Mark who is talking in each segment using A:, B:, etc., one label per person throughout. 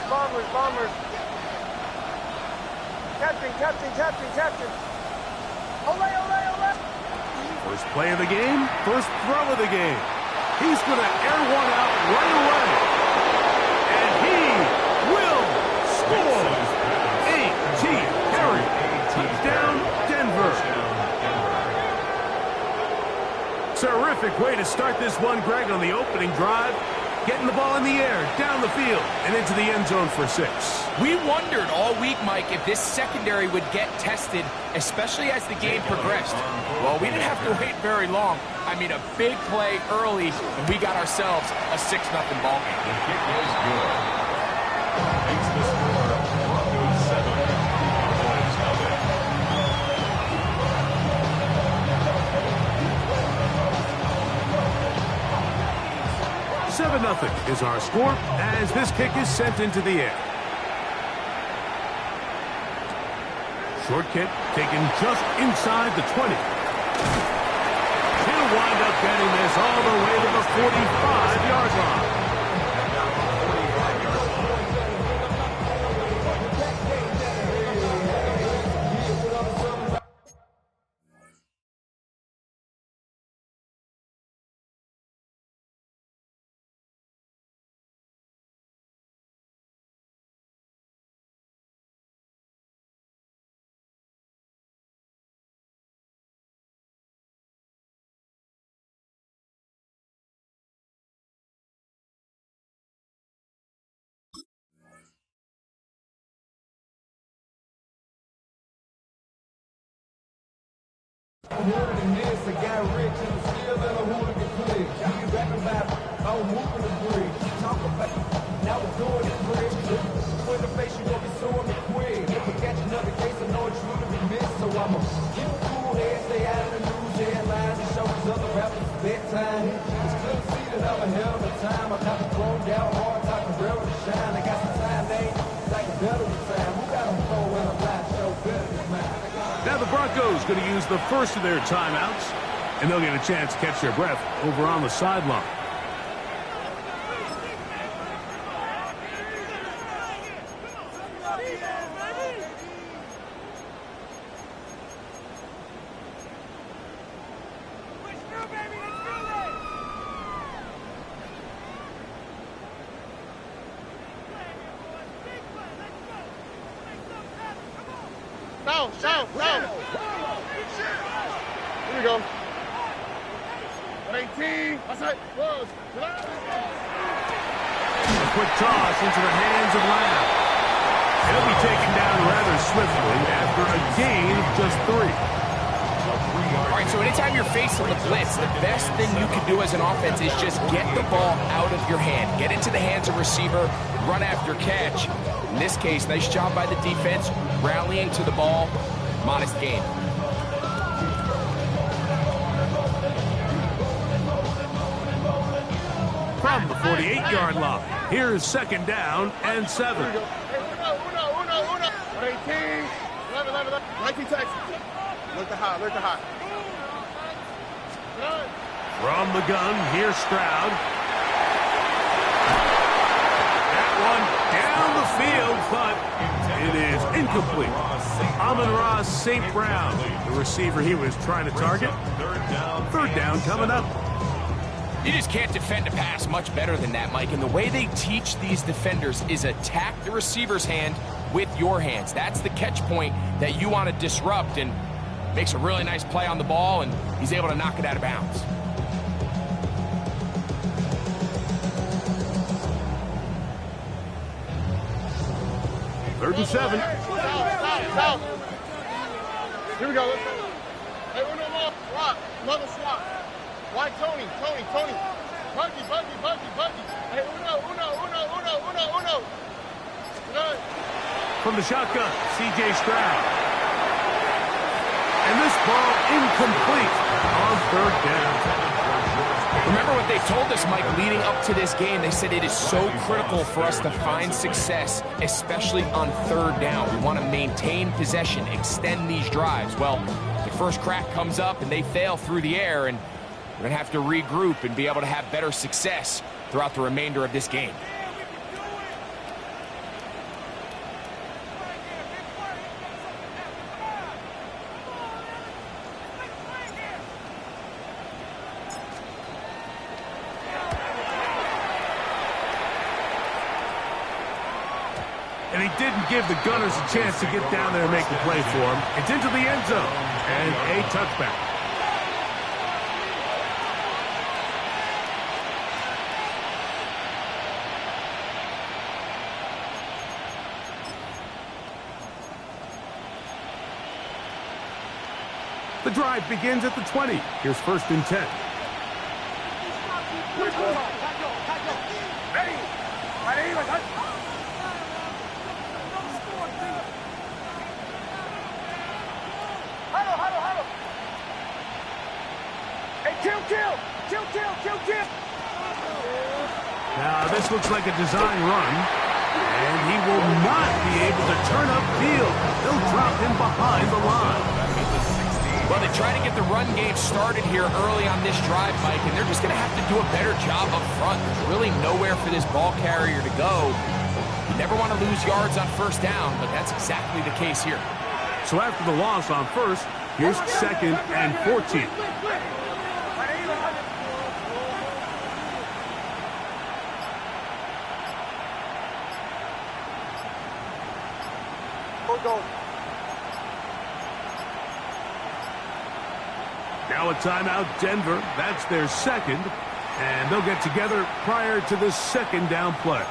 A: Bombers. Captain. Ole.
B: First play of the game, first throw of the game. He's going to air one out right away. And he will score. A.T. Perry. Touchdown, Denver. Terrific way to start this one, Greg, on the opening drive. Getting the ball in the air, down the field, and into the end zone for 6.
C: We wondered all week, Mike, if this secondary would get tested, especially as the game progressed. Well, we didn't have to wait very long. I mean, a big play early, and we got ourselves a 6-0 ball game.
D: The kick is good. Makes the score Broncos 7, Cowboys nothing.
B: 7-0 is our score as this kick is sent into the air. Short kick taken just inside the 20. He'll wind up getting this all the way to the 45-yard line.
E: I got rich and still in a hooligan clique. You rapping about I'm whooping the bridge. Talk about now we're doing it bridge. When the face you gonna be suing me quick. If we catch another case, I know it's true to be missed. So I'ma keep a cool head, stay out of the news headlines, and show these other rappers bedtime. It's clear to see that I'm a hell of a time. I'm not thrown down hard, talking real to shine. I got some time, they ain't like a better time. Who got them throw when I'm not show better than mine?
B: Now the Broncos going to use the first of their timeouts, and they'll get a chance to catch their breath over on the sideline.
A: Down. Here we go. 18. That's it. Close.
B: A quick toss into the hands of Lamb. He'll be taken down rather swiftly after a gain of just 3.
C: All right, so anytime you're facing the blitz, the best thing you can do as an offense is just get the ball out of your hand. Get into the hands of receiver, run after catch. In this case, nice job by the defense, rallying to the ball. Modest gain.
B: From the 48-yard line, here's 2nd down and 7.
A: Uno. 18. 11. 19 Texas. Look the high.
B: From the gun, here's Stroud. That one down the field, but it is incomplete. Amon-Ra St. Brown, the receiver he was trying to target. 3rd down coming up.
C: You just can't defend a pass much better than that, Mike. And the way they teach these defenders is attack the receiver's hand with your hands. That's the catch point that you want to disrupt, and makes a really nice play on the ball, and he's able to knock it out of bounds.
B: Third and 7.
A: South. Here we go. Hey, Uno more. Swap. Another swap. Why Tony? Buggy. Hey, Uno.
B: From the shotgun, C.J. Stroud. And this ball incomplete on 3rd down.
C: Remember what they told us, Mike, leading up to this game. They said it is so critical for us to find success, especially on 3rd down. We want to maintain possession, extend these drives. Well, the first crack comes up and they fail through the air, and we're going to have to regroup and be able to have better success throughout the remainder of this game.
B: And he didn't give the Gunners a chance to get down there and make the play for him. It's into the end zone, and a touchback. The drive begins at the 20. Here's 1st and 10. Now, this looks like a design run, and he will not be able to turn upfield. They'll drop him behind the line.
C: Well, they try to get the run game started here early on this drive, Mike, and they're just going to have to do a better job up front. There's really nowhere for this ball carrier to go. You never want to lose yards on 1st down, but that's exactly the case here.
B: So after the loss on 1st, here's 2nd and 14. Now a timeout, Denver. That's their 2nd. And they'll get together prior to the 2nd down play.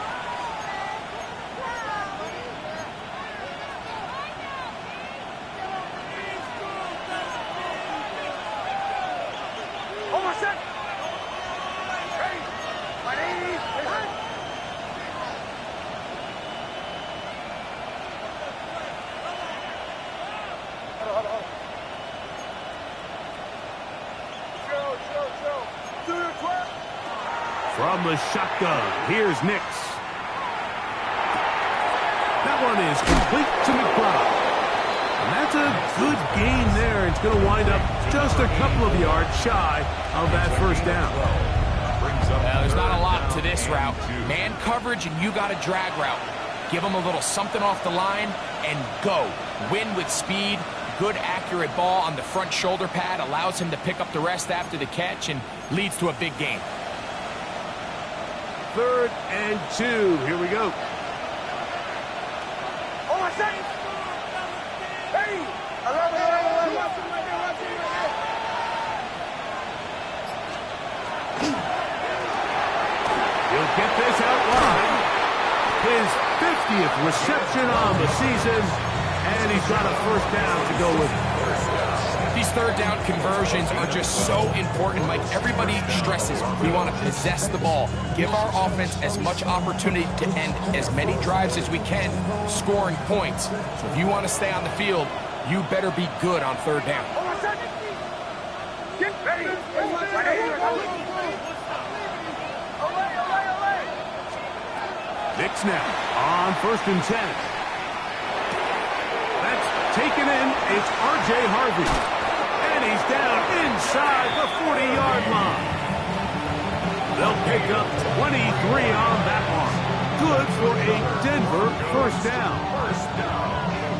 B: From the shotgun, here's Nix. That one is complete to McBride. And that's a good gain there. It's going to wind up just a couple of yards shy of that 1st down.
C: There's not a lot to this route. Man coverage, and you got a drag route. Give him a little something off the line and go. Win with speed. Good, accurate ball on the front shoulder pad. Allows him to pick up the rest after the catch and leads to a big gain.
B: 3rd and 2. Here we go. He'll get this out wide. His 50th reception on the season, and he's got a 1st down to go with it.
C: These 3rd down conversions are just so important, Mike. Everybody stresses we want to possess the ball, give our offense as much opportunity to end as many drives as we can, scoring points. So if you want to stay on the field, you better be good on 3rd down.
E: Get ready.
B: Nix now on 1st and 10. That's taken in. It's R.J. Harvey. And he's down inside the 40-yard line. They'll pick up 23 on that one. Good for a Denver 1st down.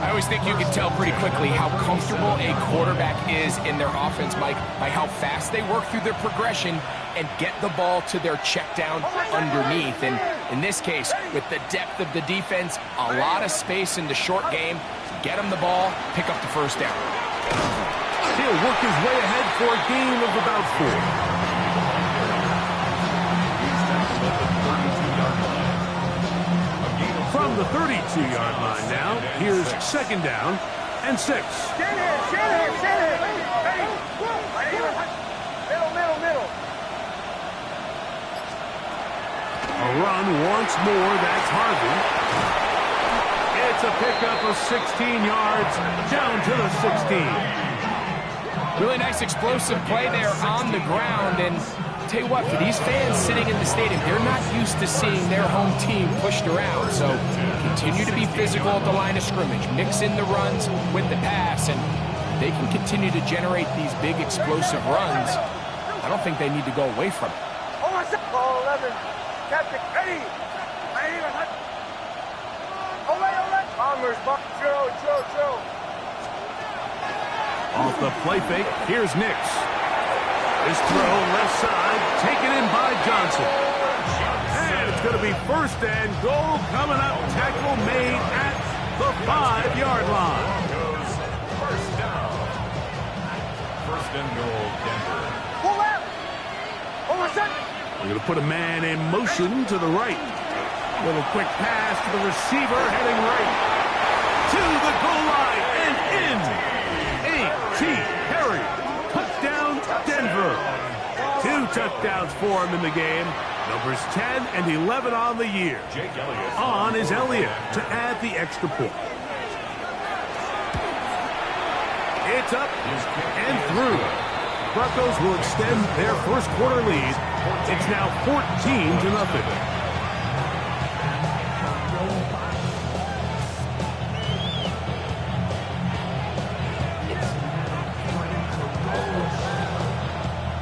C: I always think you can tell pretty quickly how comfortable a quarterback is in their offense, Mike, by how fast they work through their progression and get the ball to their check down underneath. And in this case, with the depth of the defense, a lot of space in the short game, get him the ball, pick up the 1st down.
B: He'll work his way ahead for a gain of about 4. From the 32-yard line now, here's 2nd down and 6. A run once more, that's Harvey. It's a pickup of 16 yards down to the 16.
C: Really nice explosive play there on the ground, and I'll tell you what, for these fans sitting in the stadium, they're not used to seeing their home team pushed around, so continue to be physical at the line of scrimmage, mix in the runs with the pass, and they can continue to generate these big explosive runs. I don't think they need to go away from it.
E: Ball 11. Captain, ready. Bombers, Joe.
B: Off the play fake, here's Nix. This throw left side, taken in by Johnson. And it's going to be 1st and goal coming up. Tackle made 5-yard line.
D: Broncos, first down. First and goal, Denver.
A: Pull out. Over second.
B: We're going to put a man in motion to the right. Little quick pass to the receiver, heading right. To the goal line and in. A.T. Perry. Touchdown, Denver. 2 touchdowns for him in the game. Numbers 10 and 11 on the year.
D: Jake Elliott.
B: On is Elliott to add the extra point. It's up and through. Broncos will extend their first quarter lead. It's now 14-0.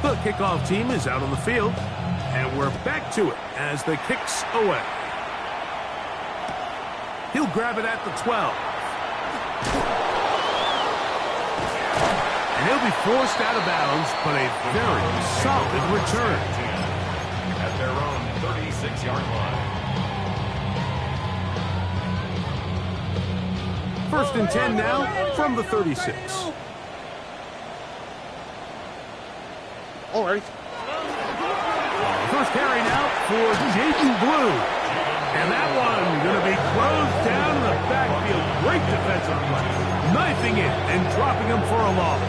B: The kickoff team is out on the field, and we're back to it as the kick's away. He'll grab it at the 12. And he'll be forced out of bounds, but a very solid return.
D: At their own 36-yard line.
B: First and 10 now from the 36.
A: All right.
B: First carry now for Jaden Blue. And that one going to be closed down in the backfield. Great defensive play. Knifing it and dropping him for a loss.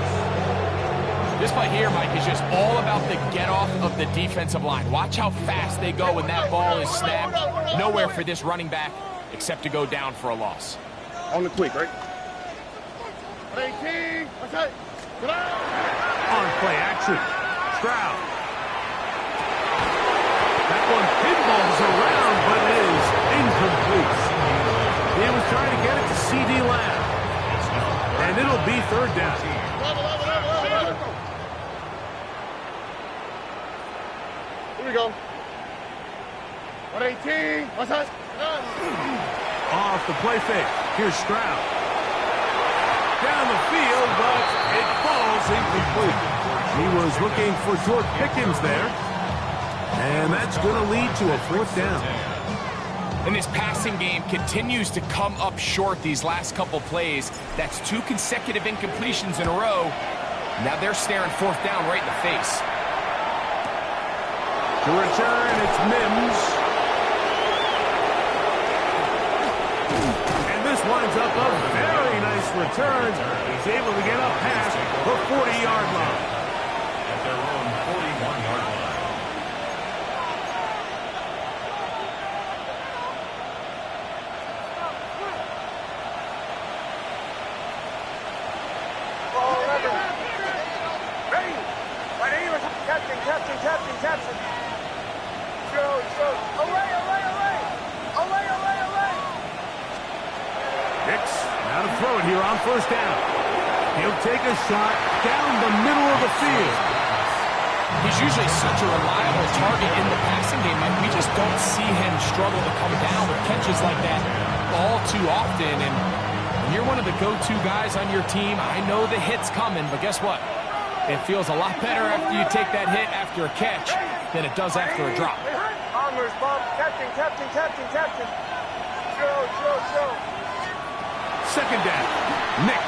C: This play here, Mike, is just all about the get-off of the defensive line. Watch how fast they go when that ball is snapped. Nowhere for this running back except to go down for a loss.
A: On the quick, right? 18. Okay. Get out.
B: On play action. Stroud. That one pinballs around, but is incomplete. He was trying to get it to C.D. Lamb. And it'll be third down.
A: Here we go. 118. What's that?
B: Off the play fake. Here's Stroud. Down the field, but it falls incomplete. He was looking for George Pickens there. And that's going to lead to a fourth down.
C: And this passing game continues to come up short these last couple plays. That's 2 consecutive incompletions in a row. Now they're staring fourth down right in the face.
B: To return, it's Mims. And this winds up a very nice return. He's able to get up past the 40-yard line.
D: At their own 41-yard line.
E: Captain. Away.
B: Hicks, now to throw it here on first down. He'll take a shot down the middle of the field.
C: He's usually such a reliable target in the passing game. Like, we just don't see him struggle to come down with catches like that all too often. And you're one of the go-to guys on your team. I know the hit's coming, but guess what? It feels a lot better after you take that hit after a catch than it does after a drop.
E: Armors, Bob. Captain. Show.
B: Second down. Nix.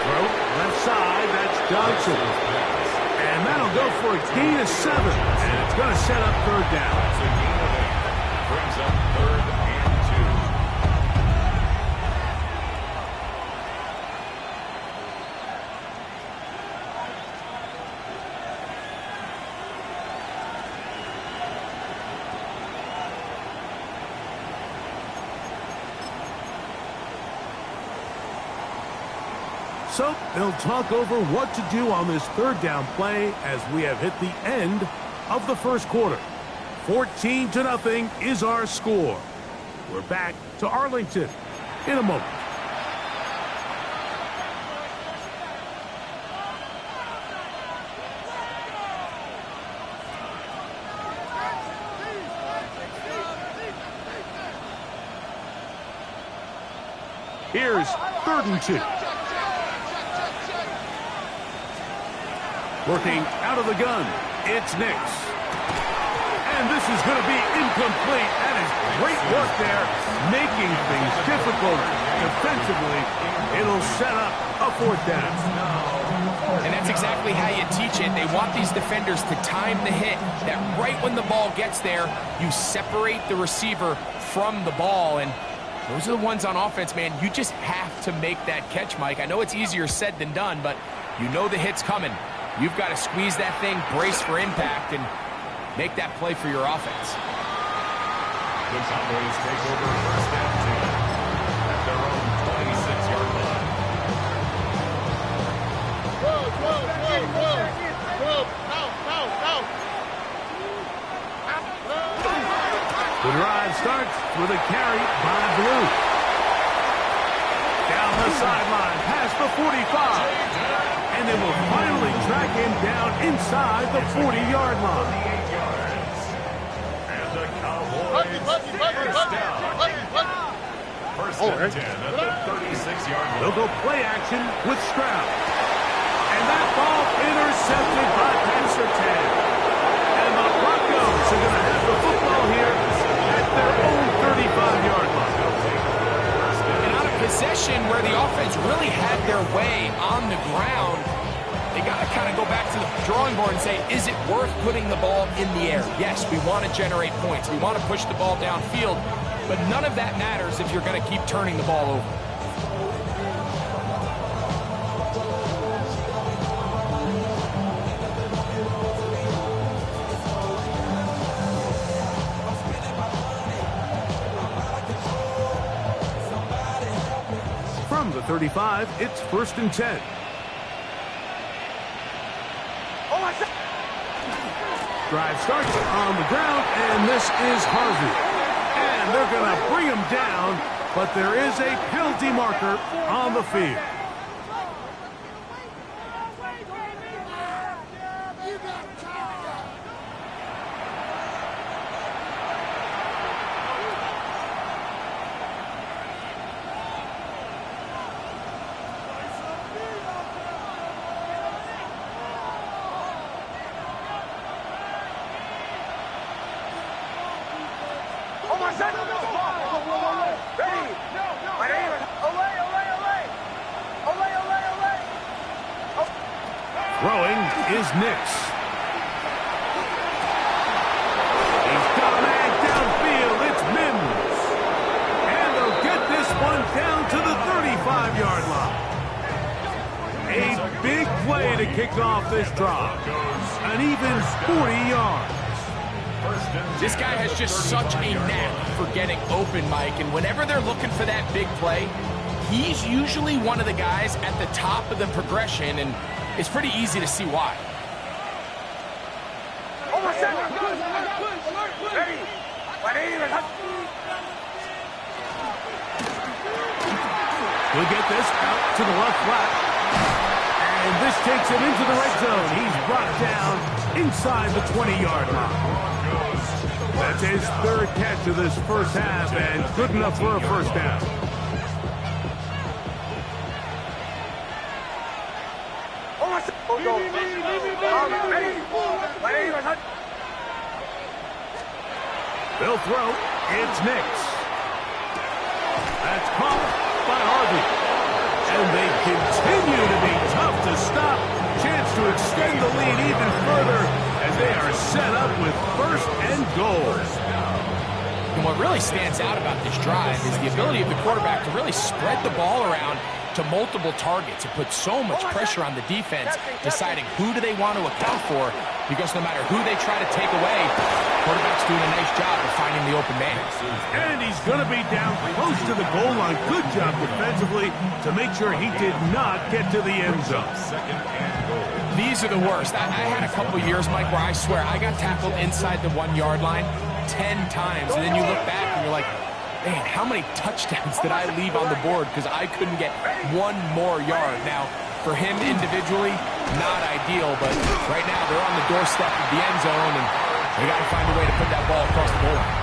B: Throw left side. That's Johnson. And that'll go for a gain of 7. And it's going to set up third down.
D: So gain of 8 brings up third and 2.
B: So they'll talk over what to do on this third down play as we have hit the end of the first quarter. 14-0 is our score. We're back to Arlington in a moment. Here's 3rd and 2. Working out of the gun, it's Nix. And And this is going to be incomplete. That is great work there, making things difficult defensively. It'll set up a 4th down.
C: And that's exactly how you teach it. They want these defenders to time the hit, that right when the ball gets there, you separate the receiver from the ball. And those are the ones on offense, man. You just have to make that catch, Mike. I know it's easier said than done, but you know the hit's coming. You've got to squeeze that thing, brace for impact, and make that play for your offense.
D: The Cowboys take over 1st and 10 at their own 26-yard line.
B: The drive starts with a carry by Blue. Down the sideline, past the 45. And they will finally track him down inside the 40-yard line.
D: And the Cowboys first down. First and 10 at the 36-yard line.
B: They'll go play action with Stroud. And that ball intercepted by Ted. And the Broncos are going to have the football here at their own 35-yard line.
C: And on a possession where the offense really had their way on the ground, they got to kind of go back to the drawing board and say, is it worth putting the ball in the air? Yes, we want to generate points. We want to push the ball downfield, but none of that matters if you're going to keep turning the ball over.
B: From the 35, it's 1st and 10. Drive starts on the ground, and this is Harvey. And they're going to bring him down, but there is a penalty marker on the field. Throwing is Nix. He's got a man downfield. It's Mims. And they'll get this one down to the 35-yard line. A big play to kick off this drive. An even 40 yards.
C: This guy has just such a knack for getting open, Mike, and whenever they're looking for that big play, he's usually one of the guys at the top of the progression, and it's pretty easy to see why.
B: He'll get this out to the left flat. And this takes him into the red zone. He's brought down inside the 20-yard line. That's his 3rd catch of this first half, and good enough for a first down. They'll throw. It's Nix. That's caught by Harvey. And they continue to be tough to stop. Chance to extend the lead even further as they are set up with 1st and goal.
C: And what really stands out about this drive is the ability of the quarterback to really spread the ball around to multiple targets. It puts so much pressure on the defense, deciding who do they want to account for, because no matter who they try to take away, quarterback's doing a nice job of finding the open man.
B: And he's going to be down close to the goal line. Good job defensively to make sure he did not get to the end zone.
C: These are the worst. I had a couple years, Mike, where I swear I got tackled inside the 1-yard line 10 times, and then you look back and you're like, man, how many touchdowns did I leave on the board because I couldn't get one more yard? Now, for him individually, not ideal, but right now they're on the doorstep of the end zone, and they got to find a way to put that ball across the goal line.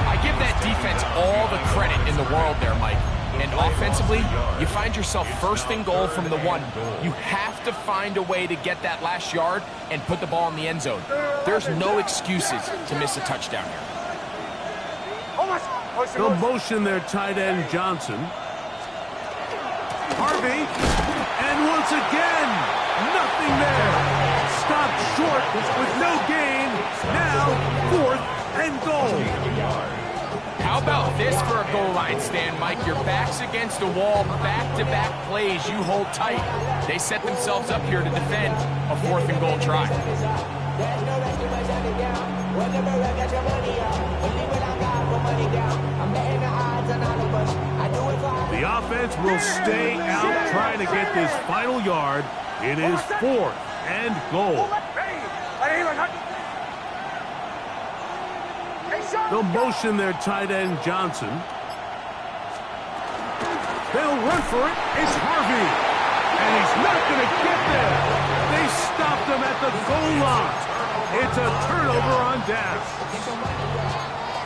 C: I give that defense all the credit in the world there, Mike. And offensively, you find yourself first and goal from the 1. You have to find a way to get that last yard and put the ball in the end zone. There's no excuses to miss a touchdown here.
B: They'll motion their tight end, Johnson. Harvey, and once again, nothing there. Stopped short with no gain. Now, 4th and goal.
C: How about this for a goal line stand, Mike? Your back's against a wall, back-to-back plays, you hold tight. They set themselves up here to defend a 4th and goal try.
B: The offense will stay out trying to get this final yard. It is 4th and goal. They'll motion their tight end, Johnson. They'll run for it. It's Harvey. And he's not going to get there. They stopped him at the goal line. It's a turnover on down.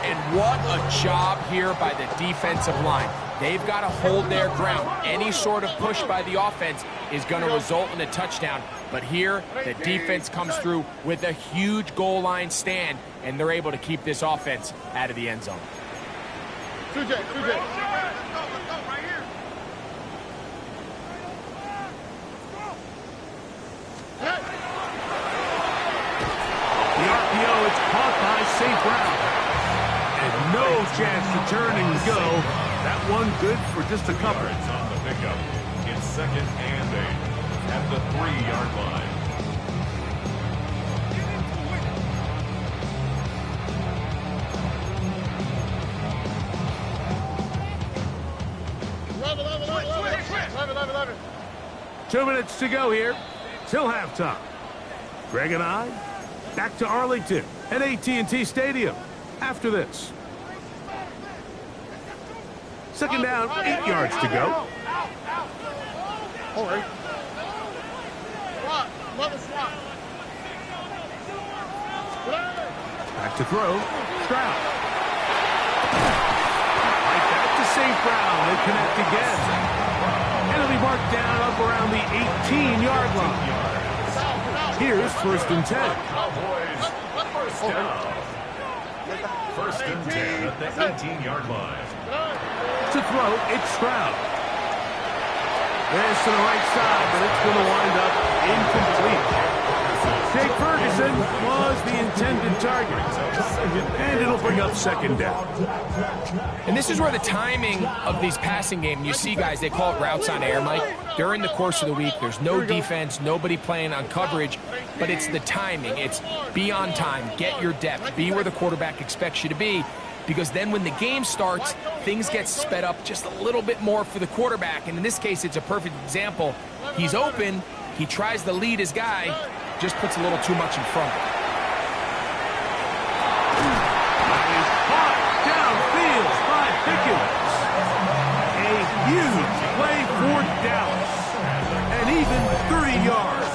C: And what a job here by the defensive line. They've got to hold their ground. Any sort of push by the offense is going to result in a touchdown. But here, the defense comes through with a huge goal line stand, and they're able to keep this offense out of the end zone.
A: 2J.
B: The RPO is caught by St. Brown. And no chance to turn and go. That one good for just a couple.
D: Yards on the pickup. It's 2nd and 8 at the 3-yard line.
A: Love it.
B: 2 minutes to go here till halftime. Greg and I back to Arlington at AT&T Stadium after this. 2nd down, 8 yards to go.
A: All right.
B: Back to throw. Stroud. Right back to St. Brown. They connect again. And it'll be marked down up around the 18-yard line. Here's 1st and 10.
D: Cowboys, first down. 1st and 10 at the 18-yard line.
B: To throw, it's Stroud. There's to the right side, but it's going to wind up incomplete. Jake Ferguson was the intended target. And it'll bring up 2nd down.
C: And this is where the timing of these passing games, you see guys, they call it routes on air, Mike. During the course of the week, there's no defense, nobody playing on coverage, but it's the timing. It's be on time, get your depth, be where the quarterback expects you to be, because then when the game starts, things get sped up just a little bit more for the quarterback. And in this case, it's a perfect example. He's open, he tries to lead his guy, just puts a little too much in front of him.
B: That is caught downfield by Pickens. A huge play for Dallas. And even 30 yards.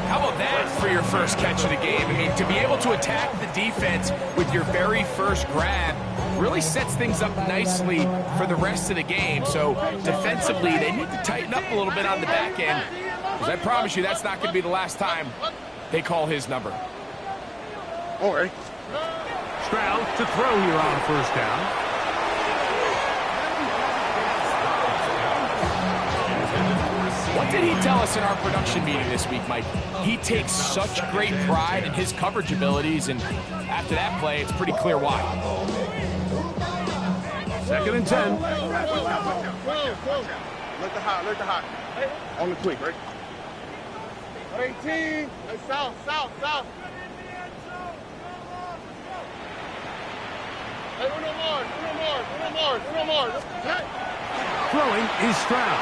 C: How about that for your first catch of the game? I mean, to be able to attack the defense with your very first grab really sets things up nicely for the rest of the game. So defensively, they need to tighten up a little bit on the back end, because I promise you that's not going to be the last time they call his number.
A: All right.
B: Stroud to throw here on 1st down.
C: What did he tell us in our production meeting this week, Mike? He takes such great pride in his coverage abilities, and after that play, it's pretty clear why.
B: 2nd and 10.
A: Let the hot. On the quick, right? 18. Hey, south. Hey, Uno more.
B: Throwing is Stroud.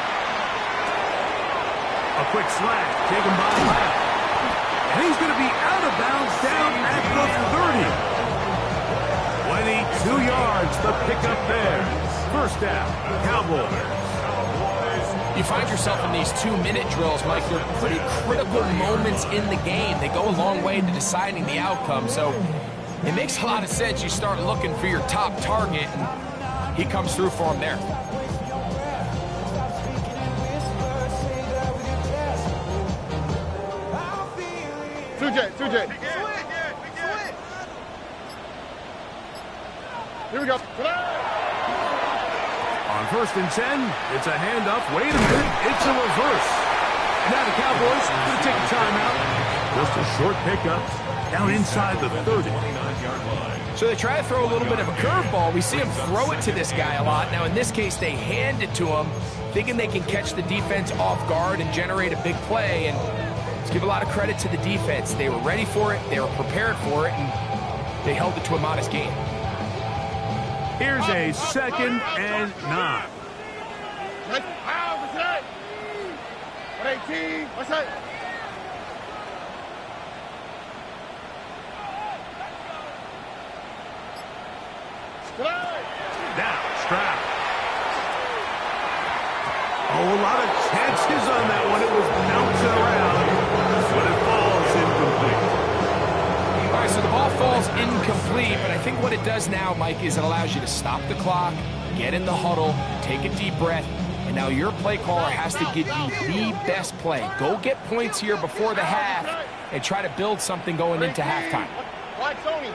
B: A quick slant taken by Lamb. And he's going to be out of bounds down at the 30. 22 yards, the pickup there. 1st down, Cowboys.
C: You find yourself in these 2-minute drills, Mike. They're pretty critical moments in the game. They go a long way to deciding the outcome. So it makes a lot of sense you start looking for your top target. And he comes through for him there.
A: 2J. Here we go.
B: On 1st and 10, it's a handoff. Wait a minute, it's a reverse. Now the Cowboys going to take a timeout. Just a short pickup down inside the 30.
C: So they try to throw a little bit of a curveball. We see him throw it to this guy a lot. Now in this case, they hand it to him, thinking they can catch the defense off guard and generate a big play. And let's give a lot of credit to the defense. They were ready for it, they were prepared for it, and they held it to a modest gain.
B: Here's a 2nd and 9.
A: What's that? 118. What's that?
B: Now, Stroud. Oh, a lot of chances on that one. It was bouncing around, but it falls incomplete.
C: All right, so the ball falls incomplete, but I think what it does now, Mike, is it allows you to stop the clock, get in the huddle, take a deep breath, and now your play caller has to give you the best play. Go get points here before the half and try to build something going into halftime.
A: Why, Tony?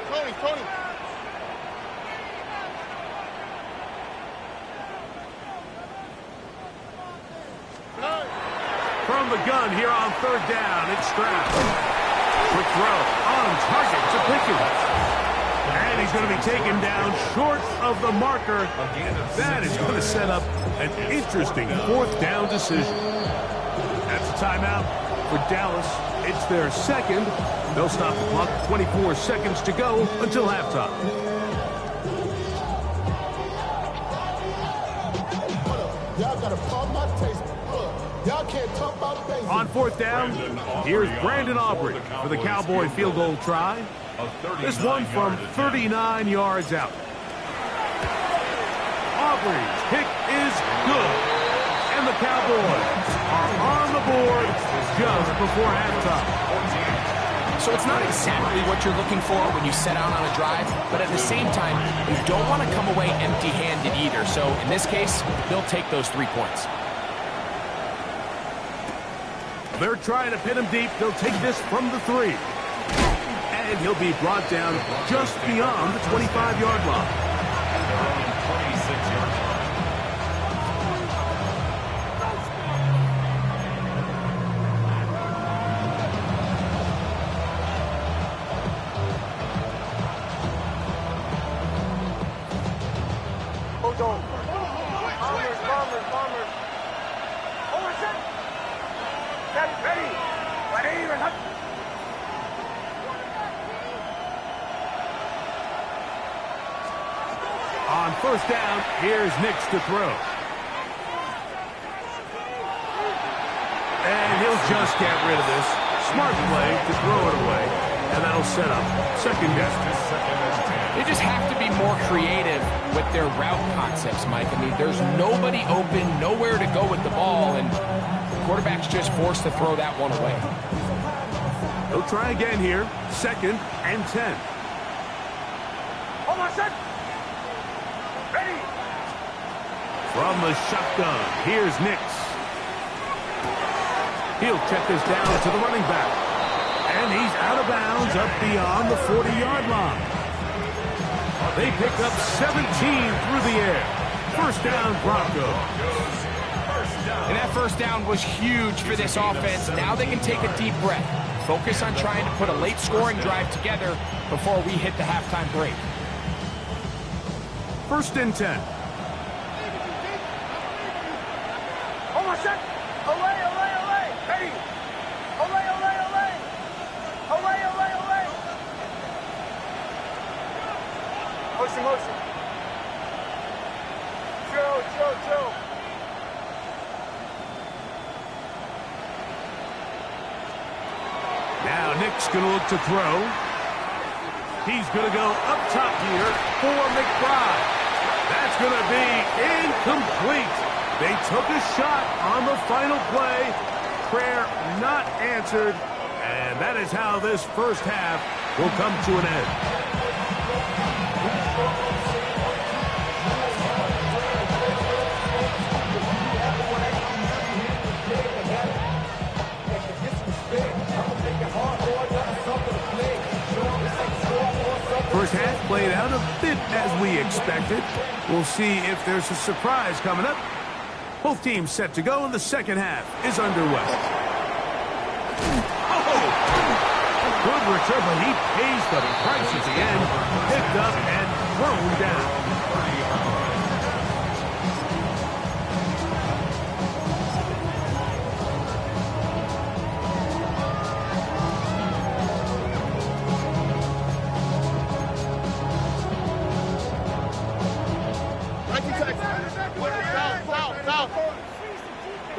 B: From the gun here on 3rd down, it's Stroud. Quick throw on target to Pickens. And he's going to be taken down short of the marker. That is going to set up an interesting 4th down decision. That's a timeout for Dallas. It's their 2nd. They'll stop the clock. 24 seconds to go until halftime.
E: Y'all gotta pump my taste. Y'all can't talk about basic.
B: On 4th down, here's Brandon Aubrey for the Cowboy field goal try. This one from 39 yards out. Aubrey's kick is good. And the Cowboys are on the board just before halftime.
C: So it's not exactly what you're looking for when you set out on a drive, but at the same time, you don't want to come away empty-handed either. So in this case, they'll take those 3 points.
B: They're trying to pin him deep. They'll take this from the 3. And he'll be brought down just beyond the 25-yard line.
D: 26-yard line.
A: Hold on. Bombers. Hold on, set. Set, ready.
B: On 1st down, here's Nix to throw. And he'll just get rid of this. Smart play to throw it away. And that'll set up 2nd down.
C: They just have to be more creative with their route concepts, Mike. I mean, there's nobody open, nowhere to go with the ball, and the quarterback's just forced to throw that one away.
B: They'll try again here. 2nd and 10.
A: Hold on, set. Ready.
B: From the shotgun, here's Nix. He'll check this down to the running back. And he's out of bounds up beyond the 40-yard line. They pick up 17 through the air. 1st down, Broncos.
C: And that 1st down was huge for this offense. Now they can take a deep breath. Focus on trying to put a late scoring drive together before we hit the halftime break.
B: 1st and 10.
A: Hold on, set. Away. Ready. Away. Motion. Chill.
B: Now Nick's going to look to throw. He's going to go up top here for McBride. That's going to be incomplete. They took a shot on the final play. Prayer not answered. And that is how this 1st half will come to an end. expected. We'll see if there's a surprise coming up. Both teams set to go, and the second half is underway. Oh! Good return, but he pays the price at the end. Picked up and thrown down.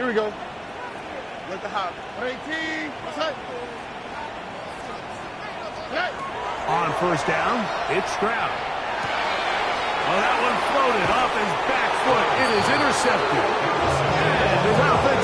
A: Here we go. Let the hop. 18. What's that?
B: On first down, it's Stroud. Oh, that one floated off his back foot. It is intercepted. And his offense